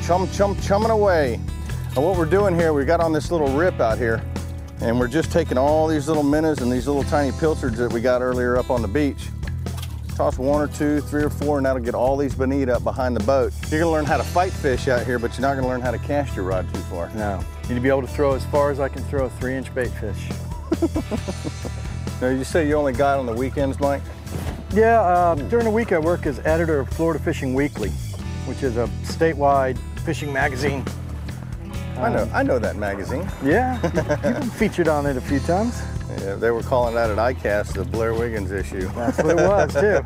chumming away. And what we're doing here, we got on this little rip out here, and we're just taking all these little minnows and these little tiny pilchards that we got earlier up on the beach. Toss 1 or 2, 3 or 4, and that'll get all these bonita up behind the boat. You're gonna learn how to fight fish out here, but you're not gonna learn how to cast your rod too far. No, you need to be able to throw as far as I can throw a 3-inch bait fish. Now, you say you only guide on the weekends, Mike? Yeah, during the week I work as editor of Florida Fishing Weekly, which is a statewide fishing magazine. I know that magazine. Yeah, you've been featured on it a few times. Yeah, they were calling that at ICAST the Blair Wiggins issue. That's what it was, too.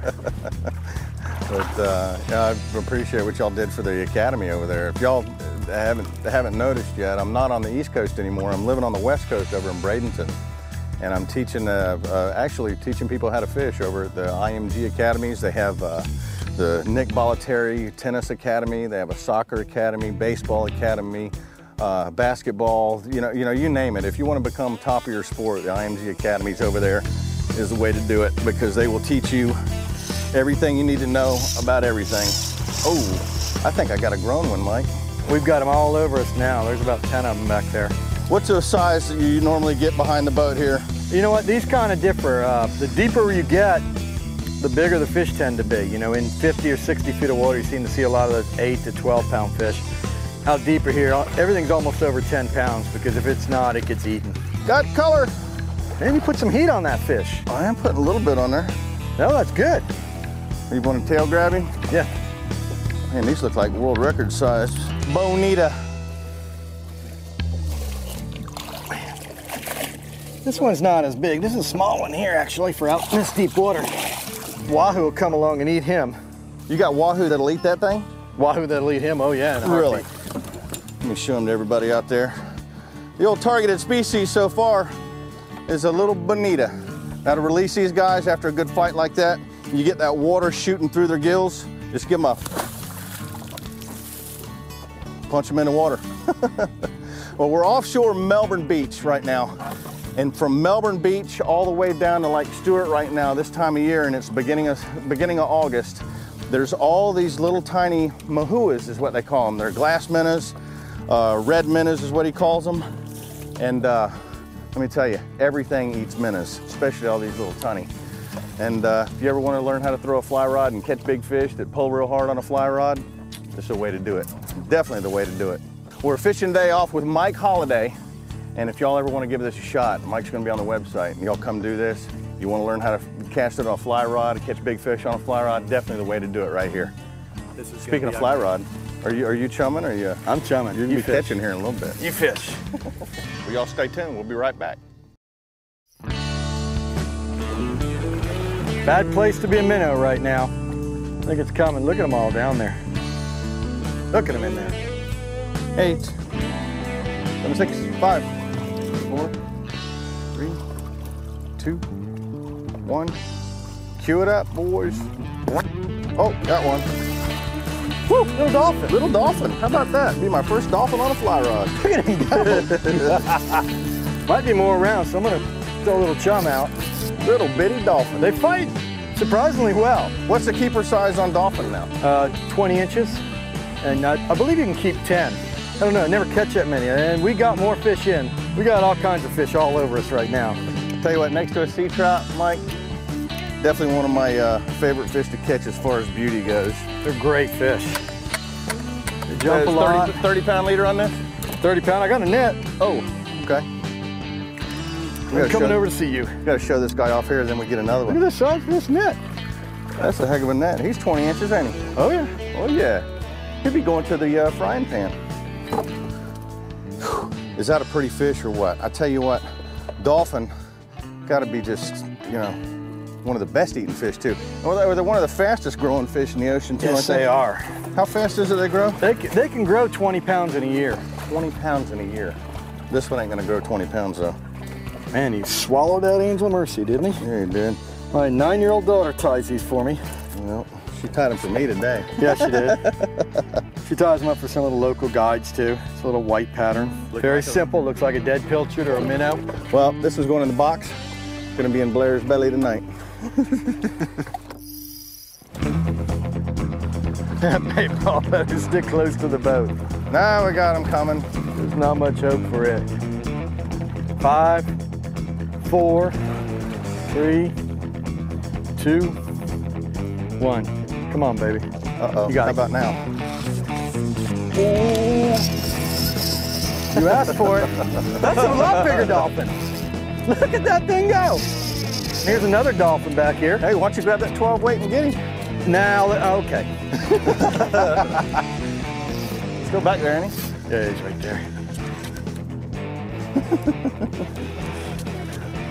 But yeah, I appreciate what y'all did for the academy over there. If y'all haven't noticed yet, I'm not on the East Coast anymore. I'm living on the West Coast over in Bradenton. And I'm teaching, actually teaching people how to fish over at the IMG academies. They have the Nick Bollettieri Tennis Academy. They have a soccer academy, baseball academy, basketball, you name it. If you want to become top of your sport, the IMG academies over there is the way to do it, because they will teach you everything you need to know about everything. Oh, I think I got a grown one, Mike. We've got them all over us now. There's about 10 of them back there. What's the size that you normally get behind the boat here? You know what, these kind of differ. The deeper you get, the bigger the fish tend to be. You know, in 50 or 60 feet of water, you seem to see a lot of those 8 to 12 pound fish. Out deeper here, everything's almost over 10 pounds, because if it's not, it gets eaten. Got color. And you put some heat on that fish. I am putting a little bit on there. No, that's good. You want a tail grabbing? Yeah. Man, these look like world record size. Bonita. This one's not as big. This is a small one here, actually, for out in this deep water. Wahoo will come along and eat him. You got wahoo that'll eat that thing? Wahoo that'll eat him? Oh, yeah. Really? Let me show them to everybody out there. The old targeted species so far is a little bonita. Now, to release these guys after a good fight like that, you get that water shooting through their gills, just give them a punch them in the water. Well, we're offshore Melbourne Beach right now. And from Melbourne Beach all the way down to Lake Stewart right now, this time of year, and it's beginning of August, there's all these little tiny mahuas is what they call them. They're glass minnows, red minnows is what he calls them. And let me tell you, everything eats minnows, especially all these little tiny. And if you ever want to learn how to throw a fly rod and catch big fish that pull real hard on a fly rod, this is the way to do it. Definitely the way to do it. We're fishing day off with Mike Holiday. And if y'all ever want to give this a shot, Mike's going to be on the website, and y'all come do this. You want to learn how to cast it on a fly rod, to catch big fish on a fly rod, definitely the way to do it right here. Speaking of fly rod, are you chumming? Or you? I'm chumming. You're going to be catching here in a little bit. You fish. Well, y'all stay tuned. We'll be right back. Bad place to be a minnow right now. I think it's coming. Look at them all down there. Look at them in there. 8, 7, 6, 5, 4, 3, 2, 1. Cue it up, boys. Oh, got one. Woo, little dolphin. Little dolphin. How about that? Be my first dolphin on a fly rod. Look at him go. Might be more around, so I'm going to throw a little chum out. Little bitty dolphin. They fight surprisingly well. What's the keeper size on dolphin now? 20 inches. And I believe you can keep 10. I don't know, I never catch that many. And we got more fish in. We got all kinds of fish all over us right now. Tell you what, next to a sea trout, Mike, definitely one of my favorite fish to catch as far as beauty goes. They're great fish. They jump a lot. 30 pound leader on this? 30 pound, I got a net. Oh, okay. I'm coming over to see you. Got to show this guy off here, then we get another one. Look at the size of this net. That's a heck of a net. He's 20 inches, ain't he? Oh yeah. Oh yeah. He'll be going to the frying pan. Is that a pretty fish or what? I tell you what, dolphin got to be just, you know, one of the best eating fish too. Or they're one of the fastest growing fish in the ocean too. Yes, they are. How fast is it they grow? They can grow 20 pounds in a year. 20 pounds in a year. This one ain't gonna grow 20 pounds though. Man, he swallowed that angel of mercy, didn't he? Yeah, he did. My 9-year-old daughter ties these for me. Well, she tied them for me today. Yeah, she did. She ties them up for some of the local guides too. It's a little white pattern. Very simple, looks like a dead pilchard or a minnow. Well, this is going in the box. Gonna be in Blair's belly tonight. That bait ball better stick close to the boat. Now we got him coming. There's not much hope for it. 5, 4, 3, 2, 1. Come on, baby. Uh-oh, You got how it. about now? You asked for it. That's a lot bigger dolphin. Look at that thing go. Here's another dolphin back here. Hey, why don't you grab that 12 weight and get him? Now, okay. Still back there, ain't he? Yeah, he's right there.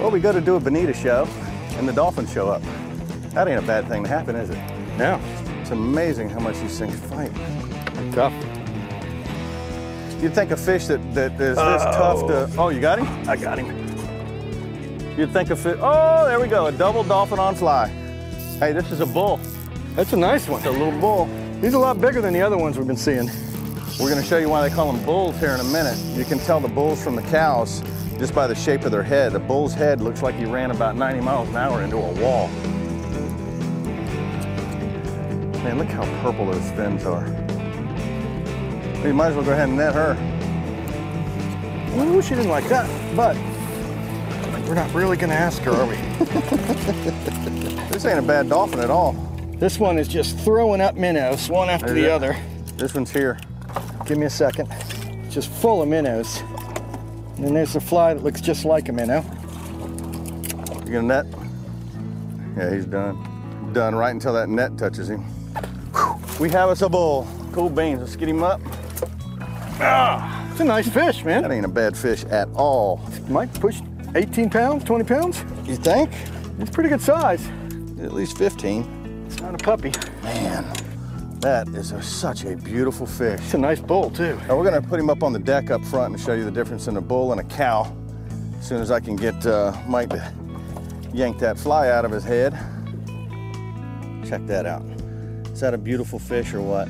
Well, we go to do a bonita show and the dolphins show up. That ain't a bad thing to happen, is it? No. It's amazing how much these things fight. Tough. You'd think a fish that is this tough to... Oh, you got him? I got him. You'd think a fish... Oh, there we go, a double dolphin on fly. Hey, this is a bull. That's a nice one. It's a little bull. He's a lot bigger than the other ones we've been seeing. We're gonna show you why they call them bulls here in a minute. You can tell the bulls from the cows just by the shape of their head. A bull's head looks like he ran about 90 miles an hour into a wall. Man, look how purple those fins are. You might as well go ahead and net her. Ooh, she didn't like that, but we're not really gonna ask her, are we? This ain't a bad dolphin at all. This one is just throwing up minnows, one after the other. This one's here. Give me a second. It's just full of minnows. And then there's a fly that looks just like a minnow. You gonna net? Yeah, he's done. Done right until that net touches him. Whew. We have us a bull. Cool beans, let's get him up. Ah, it's a nice fish, man. That ain't a bad fish at all. Might push 18 pounds, 20 pounds. You think? It's pretty good size. At least 15. It's not a puppy. Man, that is such a beautiful fish. It's a nice bull, too. Now we're gonna put him up on the deck up front and show you the difference in a bull and a cow. As soon as I can get Mike to yank that fly out of his head. Check that out. Is that a beautiful fish or what?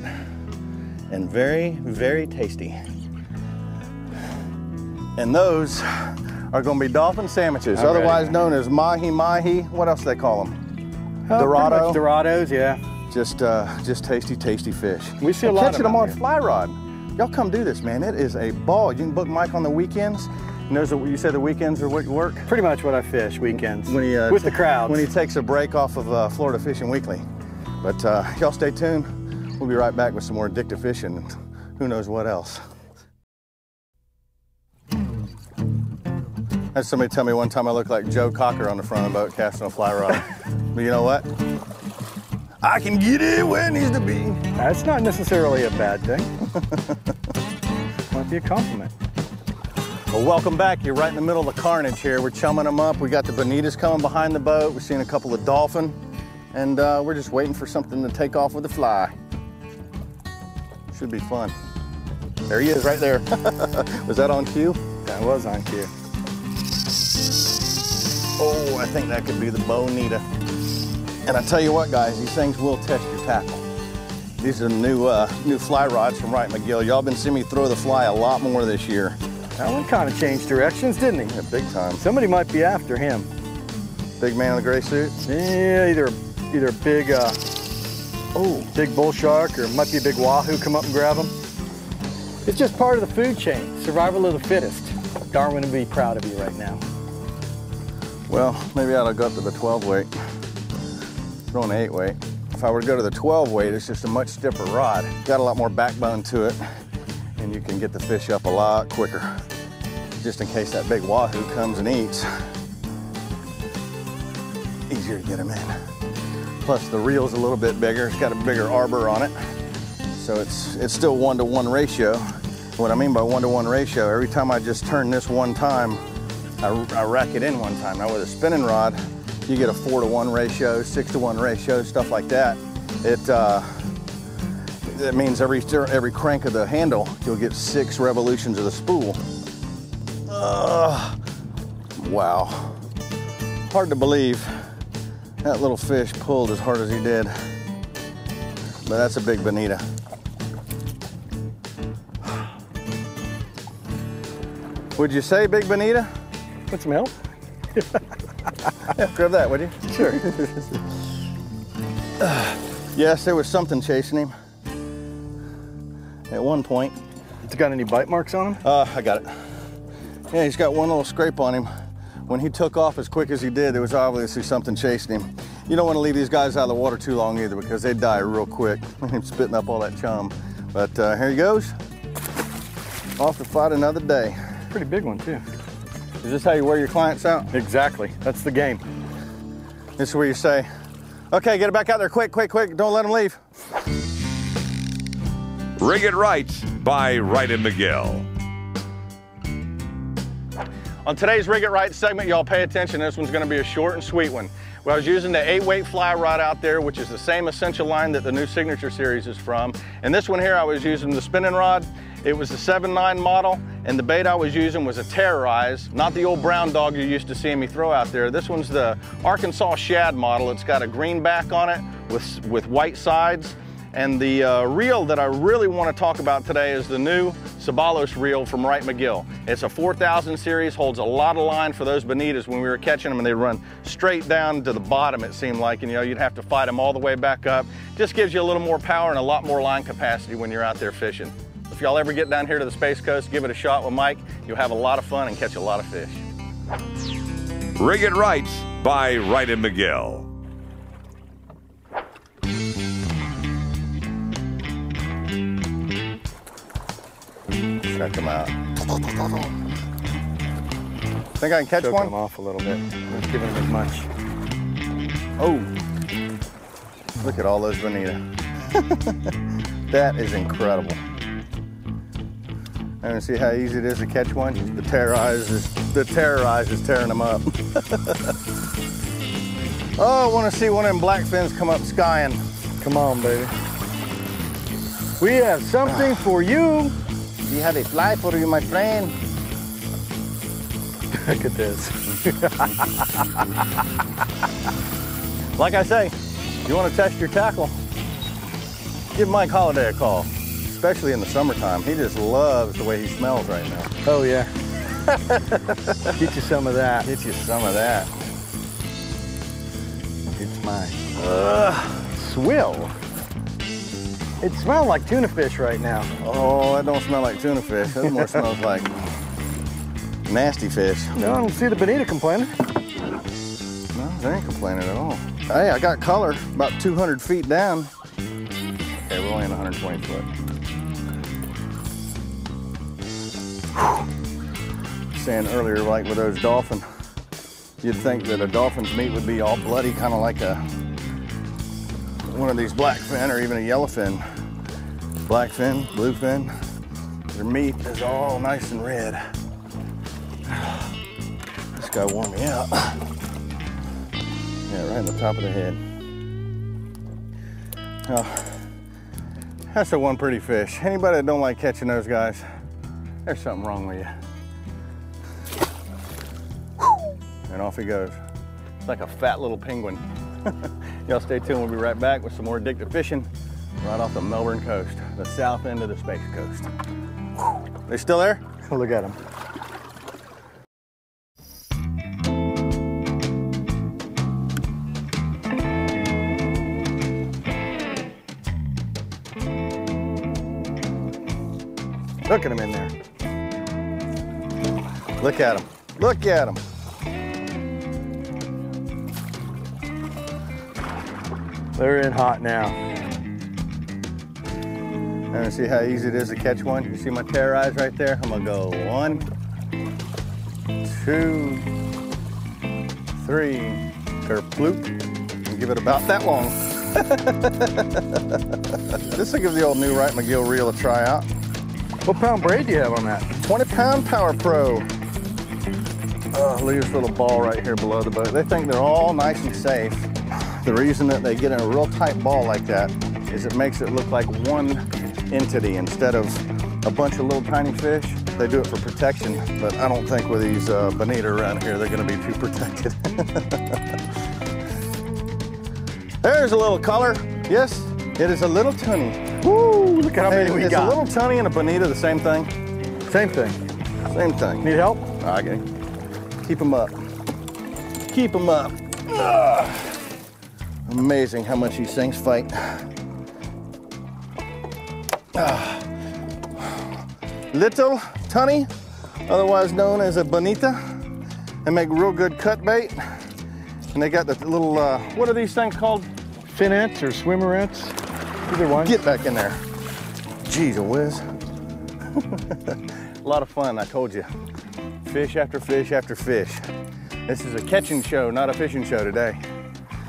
And very, very tasty. And those are gonna be dolphin sandwiches, otherwise known as Mahi Mahi. What else do they call them? Dorado? Dorados, yeah. Just tasty, tasty fish. We see a lot of catching them on fly rod. Y'all come do this, man. It is a ball. You can book Mike on the weekends. You said the weekends are what you work? Pretty much what I fish weekends. When he, with the crowds. When he takes a break off of Florida Fishing Weekly. But y'all stay tuned. We'll be right back with some more addictive fishing and who knows what else. I had somebody tell me one time I looked like Joe Cocker on the front of the boat casting a fly rod. But you know what? I can get it where it needs to be. That's not necessarily a bad thing. Might be a compliment. Well, welcome back. You're right in the middle of the carnage here. We're chumming them up. We got the bonitas coming behind the boat. We're seeing a couple of dolphin. And we're just waiting for something to take off with a fly. Should be fun. There he is right there. Was that on cue? That was on cue. Oh, I think that could be the bonita. And I tell you what, guys, these things will test your tackle. These are new fly rods from Wright McGill. Y'all been seeing me throw the fly a lot more this year. That one kind of changed directions, didn't he? Yeah, big time. Somebody might be after him. Big man in the gray suit? Yeah, either a big, big bull shark, or it might be a big wahoo come up and grab him. It's just part of the food chain, survival of the fittest. Darwin would be proud of you right now. Well, maybe I ought to go up to the 12 weight. Throwing the 8 weight. If I were to go to the 12 weight, it's just a much stiffer rod. Got a lot more backbone to it, and you can get the fish up a lot quicker. Just in case that big wahoo comes and eats. Easier to get them in. Plus the reel's a little bit bigger. It's got a bigger arbor on it. So it's still 1-to-1 ratio. What I mean by 1-to-1 ratio, every time I just turn this one time, I rack it in one time. Now with a spinning rod, you get a 4-to-1 ratio, 6-to-1 ratio, stuff like that. It means every crank of the handle, you'll get 6 revolutions of the spool. Wow. Hard to believe that little fish pulled as hard as he did. But that's a big bonita. Would you say big bonita? Want some help? Yeah, grab that, would you? Sure. Yes, there was something chasing him at one point. It's got any bite marks on him? I got it. Yeah, he's got one little scrape on him. When he took off as quick as he did, there was obviously something chasing him. You don't want to leave these guys out of the water too long either because they die real quick. Him spitting up all that chum. But here he goes. Off to fight another day. Pretty big one too. Is this how you wear your clients out? Exactly, that's the game. This is where you say, okay, get it back out there quick, quick, quick. Don't let them leave. Rig It Right by Wright and McGill. On today's Rig It Right segment, y'all pay attention. This one's gonna be a short and sweet one. Well, I was using the 8-weight fly rod out there, which is the same essential line that the new Signature series is from. And this one here, I was using the spinning rod. It was the 7.9 model, and the bait I was using was a Terrorize, not the old brown dog you're used to seeing me throw out there. This one's the Arkansas Shad model. It's got a green back on it with white sides. And the reel that I really want to talk about today is the new Sabalos reel from Wright McGill. It's a 4000 series, holds a lot of line for those bonitas. When we were catching them and they'd run straight down to the bottom, it seemed like, and you'd have to fight them all the way back up. Just gives you a little more power and a lot more line capacity when you're out there fishing. If y'all ever get down here to the Space Coast, give it a shot with Mike. You'll have a lot of fun and catch a lot of fish. Rig It Right by Wright and McGill. Check them out. Think I can catch Choking one? him off a little bit. Not giving him as much. Oh, look at all those bonita. That is incredible. And see how easy it is to catch one? The Terrorize is tearing them up. Oh, I want to see one of them black fins come up skying. Come on, baby. We have something for you. We have a fly for you, my friend. Look at this. Like I say, you want to test your tackle, give Mike Holiday a call, especially in the summertime. He just loves the way he smells right now. Oh, yeah. Get you some of that. Get you some of that. It's mine. Swill. It smells like tuna fish right now. Oh, that don't smell like tuna fish. That more smells like nasty fish. No, I don't see the bonita complaining. No, they ain't complaining at all. Hey, I got color about 200 feet down. Okay, we're only in 120 foot. Saying earlier, like with those dolphins, you'd think that a dolphin's meat would be all bloody, kind of like one of these blackfin or even a yellowfin. Blackfin, bluefin, their meat is all nice and red. This guy wore me out. Yeah, right in the top of the head. Oh, that's the one pretty fish. Anybody that don't like catching those guys, there's something wrong with you. And off he goes. It's like a fat little penguin. Y'all stay tuned, we'll be right back with some more addictive fishing right off the Melbourne coast, the south end of the Space Coast. They still there? Look at them. Look at him in there. Look at him. Look at him. They're in hot now. And see how easy it is to catch one? You see my Terrorize right there? I'm gonna go 1, 2, 3, kerploop, and give it about that long. This will give the old new Wright McGill reel a try out. What pound braid do you have on that? 20-pound Power Pro. Oh, look at this little ball right here below the boat. They think they're all nice and safe. The reason that they get in a real tight ball like that is it makes it look like one entity instead of a bunch of little tiny fish. They do it for protection, but I don't think with these bonita around here, they're gonna be too protected. There's a little color. Yes, it is a little tunny. Woo, look at how many we got. It's a little tunny and a bonita the same thing? Same thing. Same thing. Need help? I get it. Keep them up. Keep them up. Ugh. Amazing how much these things fight. little tunny, otherwise known as a bonita. They make real good cut bait. And they got the little, what are these things called? Finnettes or swimmerettes, either one. Get back in there. Jeez, a whiz. A lot of fun, I told you. Fish after fish after fish. This is a catching show, not a fishing show today.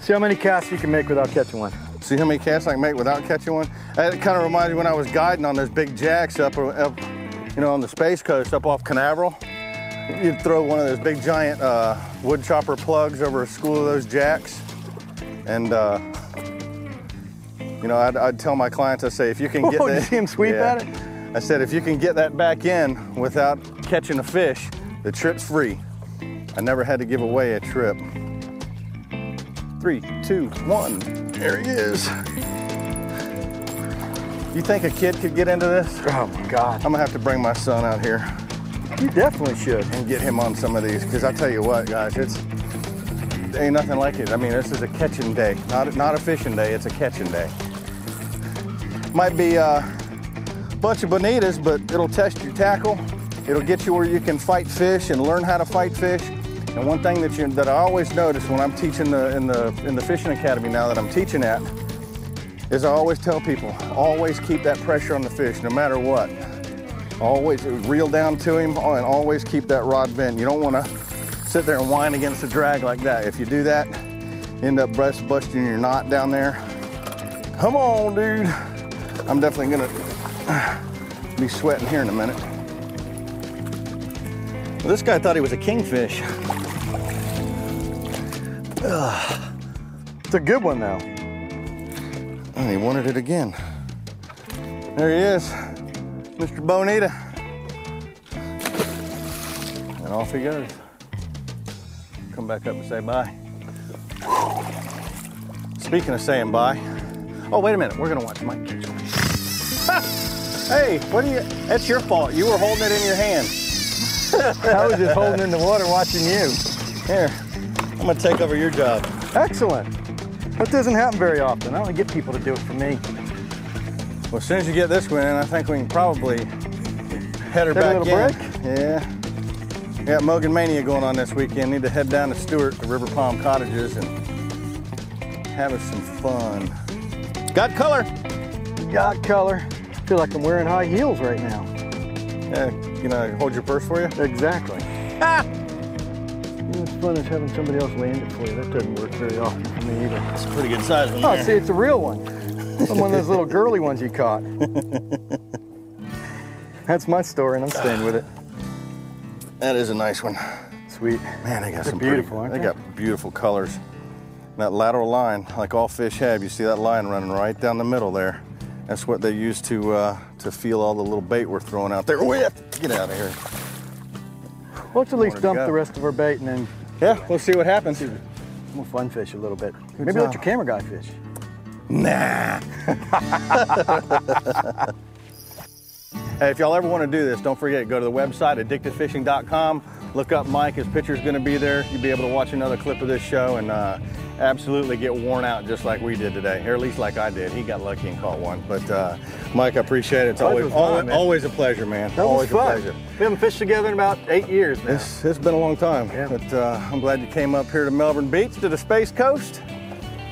See how many casts you can make without catching one. See how many casts I can make without catching one? It kind of reminds me when I was guiding on those big jacks up, you know, on the Space Coast up off Canaveral. You'd throw one of those big giant wood chopper plugs over a school of those jacks. And, you know, I'd tell my clients, I say, if you can get that. Did you see him sweep at it? I said, if you can get that back in without catching a fish, the trip's free. I never had to give away a trip. 3, 2, 1, there he is. You think a kid could get into this? Oh my God. I'm gonna have to bring my son out here. You definitely should. And get him on some of these, because I tell you what, guys, there ain't nothing like it. I mean, this is a catching day, not a fishing day, it's a catching day. Might be a bunch of bonitas, but it'll test your tackle. It'll get you where you can fight fish and learn how to fight fish. And one thing that I always notice when I'm teaching in the fishing academy now that I'm teaching at, is I always tell people, always keep that pressure on the fish, no matter what. Always reel down to him and always keep that rod bent. You don't want to sit there and whine against the drag like that. If you do that, you end up busting your knot down there. Come on, dude. I'm definitely gonna be sweating here in a minute. Well, this guy thought he was a kingfish. It's a good one though. And he wanted it again. There he is, Mr. Bonito. And off he goes. Come back up and say bye. Speaking of saying bye, oh, wait a minute, we're gonna watch Mike catch one. Hey, that's your fault. You were holding it in your hand. I was just holding in the water watching you. Here, I'm gonna take over your job. Excellent. That doesn't happen very often. I only get people to do it for me. Well, as soon as you get this one in, I think we can probably head her back in. Break? Yeah. We got Mogan Mania going on this weekend. Need to head down to Stewart to River Palm Cottages and have us some fun. Got color. Got color. I feel like I'm wearing high heels right now. Yeah, you know, hold your purse for you? Exactly. Ah! You know, it's fun as having somebody else land it for you. That doesn't work very often for me either. It's a pretty good size one. Oh, there. see, it's a real one. It's one of those little girly ones you caught. That's my story, and I'm staying with it. That is a nice one. Sweet. Man, they got some beautiful, pretty, aren't they they? got beautiful colors. That lateral line, like all fish have, you see that line running right down the middle there. That's what they use to feel all the little bait we're throwing out there. We have to get out of here. Let's at least dump the rest of our bait and then Yeah, we'll see what happens. we'll fun fish a little bit. Good Maybe job. let your camera guy fish. Nah. Hey, if y'all ever want to do this, don't forget, go to the website, addictivefishing.com. Look up Mike, his picture's going to be there. You'll be able to watch another clip of this show and absolutely get worn out just like we did today, or at least like I did. He got lucky and caught one. But Mike, I appreciate it. It's always a pleasure, man. That always was fun. a pleasure. We haven't fished together in about 8 years now. It's been a long time, Yeah. but I'm glad you came up here to Melbourne Beach, to the Space Coast,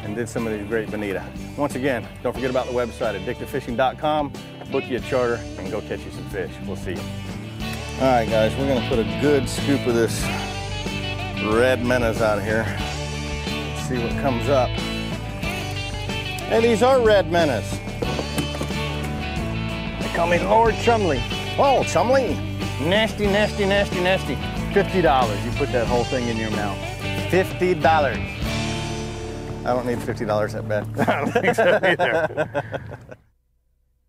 and did some of these great bonita. Once again, don't forget about the website, addictivefishing.com. Book you a charter and go catch you some fish. We'll see you. All right, guys, we're gonna put a good scoop of this red menace out here. See what comes up. Hey, these are red menace. They call me Lord Chumley. Oh, Chumley. Nasty, nasty, nasty, nasty. $50, you put that whole thing in your mouth. $50. I don't need $50 that bad. I don't think so either.